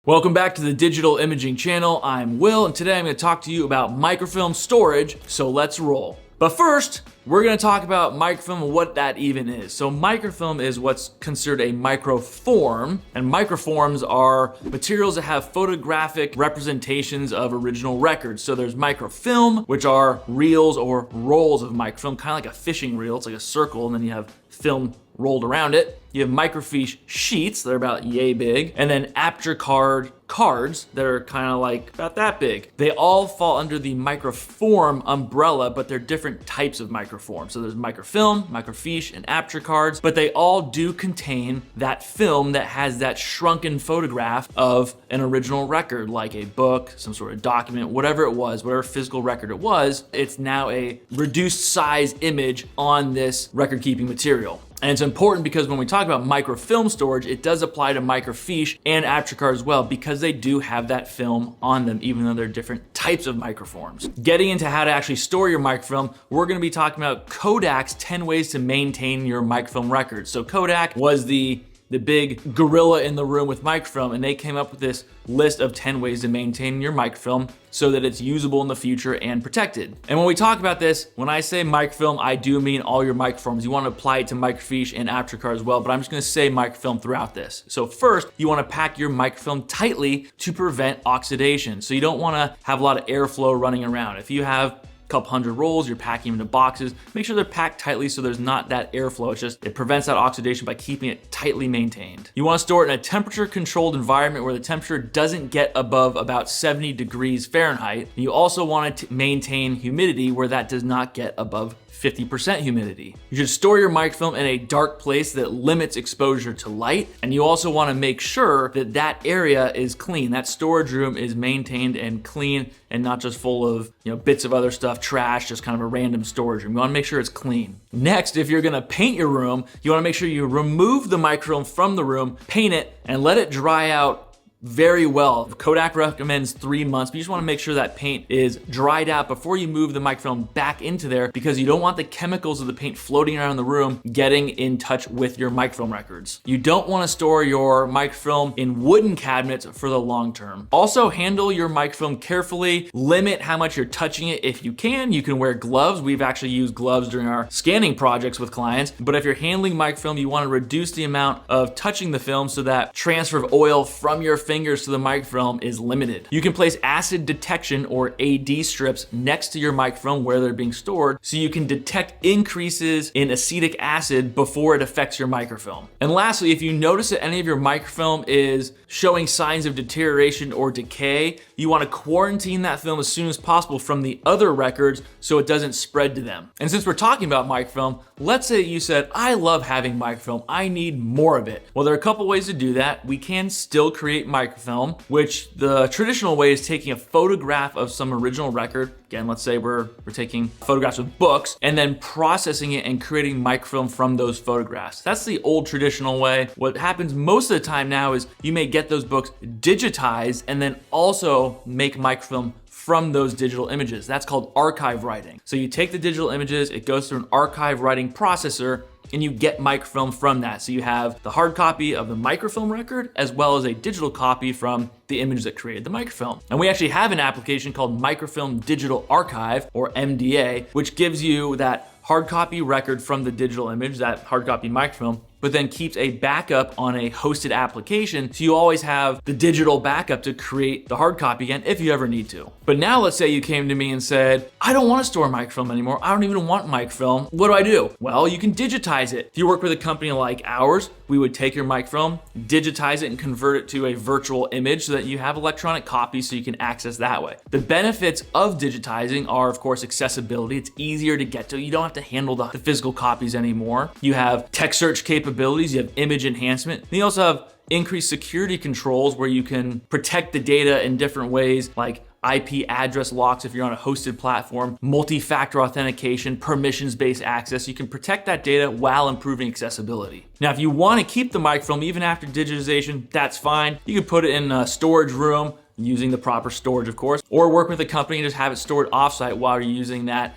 Welcome back to the Digital Imaging channel. I'm Will, and today I'm going to talk to you about microfilm storage, so let's roll. But first, we're going to talk about microfilm and what that even is. So microfilm is what's considered a microform, and microforms are materials that have photographic representations of original records. So there's microfilm, which are reels or rolls of microfilm, kind of like a fishing reel. It's like a circle, and then you have film rolled around it. You have microfiche sheets that are about yay big, and then aperture cards that are kind of like about that big. They all fall under the microform umbrella, but they're different types of microform. So there's microfilm, microfiche, and aperture cards, but they all do contain that film that has that shrunken photograph of an original record, like a book, some sort of document, whatever it was, whatever physical record it was. It's now a reduced size image on this record keeping material. And it's important because when we talk about microfilm storage, it does apply to microfiche and aperture card as well, because they do have that film on them, even though they're different types of microforms. Getting into how to actually store your microfilm, we're gonna be talking about Kodak's 10 ways to maintain your microfilm records. So Kodak was the big gorilla in the room with microfilm, and they came up with this list of 10 ways to maintain your microfilm so that it's usable in the future and protected. And when we talk about this, when I say microfilm, I do mean all your microforms. You want to apply it to microfiche and aperture card as well, but I'm just going to say microfilm throughout this. So first, you want to pack your microfilm tightly to prevent oxidation. So you don't want to have a lot of airflow running around. If you have couple hundred rolls, you're packing them into boxes, make sure they're packed tightly so there's not that airflow. It prevents that oxidation by keeping it tightly maintained. You want to store it in a temperature controlled environment where the temperature doesn't get above about 70 degrees Fahrenheit. You also want to maintain humidity where that does not get above 50% humidity. You should store your microfilm in a dark place that limits exposure to light. And you also want to make sure that that area is clean. That storage room is maintained and clean and not just full of, bits of other stuff, trash, just kind of a random storage room. You want to make sure it's clean. Next, if you're going to paint your room, you want to make sure you remove the microfilm from the room, paint it, and let it dry out very well. Kodak recommends 3 months, but you just want to make sure that paint is dried out before you move the microfilm back into there, because you don't want the chemicals of the paint floating around the room getting in touch with your microfilm records. You don't want to store your microfilm in wooden cabinets for the long term. Also, handle your microfilm carefully. Limit how much you're touching it if you can. You can wear gloves. We've actually used gloves during our scanning projects with clients, but if you're handling microfilm, you want to reduce the amount of touching the film so that transfer of oil from your fingers to the microfilm is limited. You can place acid detection or AD strips next to your microfilm where they're being stored so you can detect increases in acetic acid before it affects your microfilm. And lastly, if you notice that any of your microfilm is showing signs of deterioration or decay, you want to quarantine that film as soon as possible from the other records so it doesn't spread to them. And since we're talking about microfilm, let's say you said, I love having microfilm, I need more of it. Well, there are a couple ways to do that. We can still create microfilm, which the traditional way is taking a photograph of some original record. Again, let's say we're taking photographs of books and then processing it and creating microfilm from those photographs. That's the old traditional way. What happens most of the time now is you may get those books digitized and then also make microfilm from those digital images. That's called archive writing. So you take the digital images, it goes through an archive writing processor, and you get microfilm from that. So you have the hard copy of the microfilm record as well as a digital copy from the image that created the microfilm. And we actually have an application called Microfilm Digital Archive, or MDA, which gives you that hard copy record from the digital image, that hard copy microfilm, but then keeps a backup on a hosted application. So you always have the digital backup to create the hard copy again if you ever need to. But now let's say you came to me and said, I don't want to store microfilm anymore. I don't even want microfilm. What do I do? Well, you can digitize it. If you work with a company like ours, we would take your microfilm, digitize it, and convert it to a virtual image so that you have electronic copies so you can access that way. The benefits of digitizing are, of course, accessibility. It's easier to get to. You don't have to handle the physical copies anymore. You have text search capabilities, you have image enhancement. And you also have increased security controls where you can protect the data in different ways, like IP address locks if you're on a hosted platform, multi-factor authentication, permissions-based access. You can protect that data while improving accessibility. Now, if you want to keep the microfilm even after digitization, that's fine. You can put it in a storage room using the proper storage, of course, or work with a company and just have it stored offsite while you're using that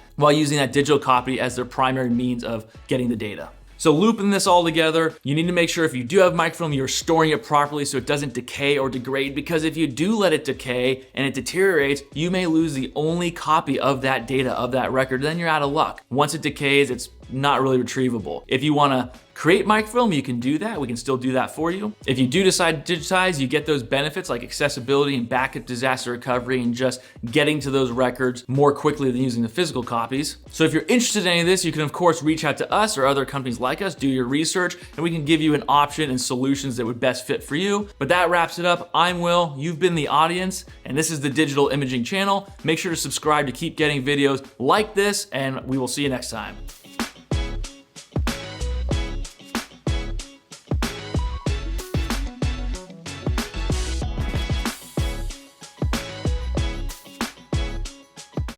digital copy as their primary means of getting the data. So looping this all together, you need to make sure if you do have microfilm, you're storing it properly so it doesn't decay or degrade, because if you do let it decay and it deteriorates, you may lose the only copy of that data, of that record, then you're out of luck. Once it decays, it's not really retrievable. If you wanna create microfilm, you can do that. We can still do that for you. If you do decide to digitize, you get those benefits like accessibility and backup disaster recovery and just getting to those records more quickly than using the physical copies. So if you're interested in any of this, you can of course reach out to us or other companies like us, do your research, and we can give you an option and solutions that would best fit for you. But that wraps it up. I'm Will, you've been the audience, and this is the Digital Imaging channel. Make sure to subscribe to keep getting videos like this, and we will see you next time.